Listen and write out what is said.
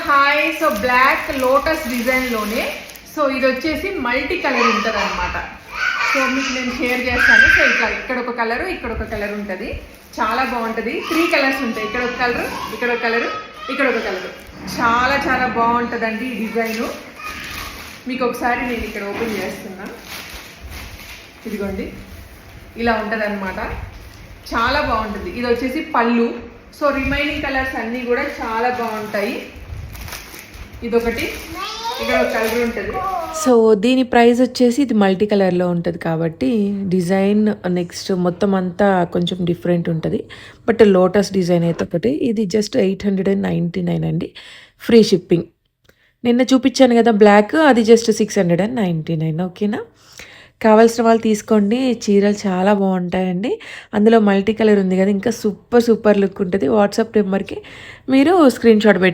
Hi. So black lotus డిజైన్లోనే so ఇది వచ్చేసి మల్టీ కలర్ ఉంటుంది అనమాట. సో మీకు నేను షేర్ చేస్తాను. సో ఇట్లా ఇక్కడ ఒక కలరు, ఇక్కడ ఒక కలర్ ఉంటుంది. చాలా బాగుంటుంది. 3 కలర్స్ ఉంటాయి. ఇక్కడ ఒక కలరు, ఇక్కడ ఒక కలరు, ఇక్కడ ఒక కలరు. చాలా చాలా బాగుంటుందండి ఈ డిజైను. మీకు ఒకసారి నేను ఇక్కడ ఓపెన్ చేస్తున్నా. ఇదిగోండి, ఇలా ఉంటుంది అనమాట. చాలా బాగుంటుంది. ఇది వచ్చేసి పళ్ళు. సో రిమైనింగ్ కలర్స్ అన్నీ కూడా చాలా బాగుంటాయి. ఇదొకటి, ఇక్కడ ఒక కలర్ ఉంటుంది. సో దీని ప్రైస్ వచ్చేసి ఇది మల్టీ కలర్లో ఉంటుంది కాబట్టి డిజైన్ నెక్స్ట్ మొత్తం అంతా కొంచెం డిఫరెంట్ ఉంటుంది. బట్ లోటస్ డిజైన్ అయితే ఒకటి. ఇది జస్ట్ 899 అండి, ఫ్రీ షిప్పింగ్. నిన్న చూపించాను కదా బ్లాక్, అది జస్ట్ 699. ఓకేనా? కావాల్సిన వాళ్ళు తీసుకోండి. చీరలు చాలా బాగుంటాయండి. అందులో మల్టీ కలర్ ఉంది కదా, ఇంకా సూపర్ లుక్ ఉంటుంది. వాట్సాప్ నెంబర్కి మీరు స్క్రీన్ షాట్ పెట్టి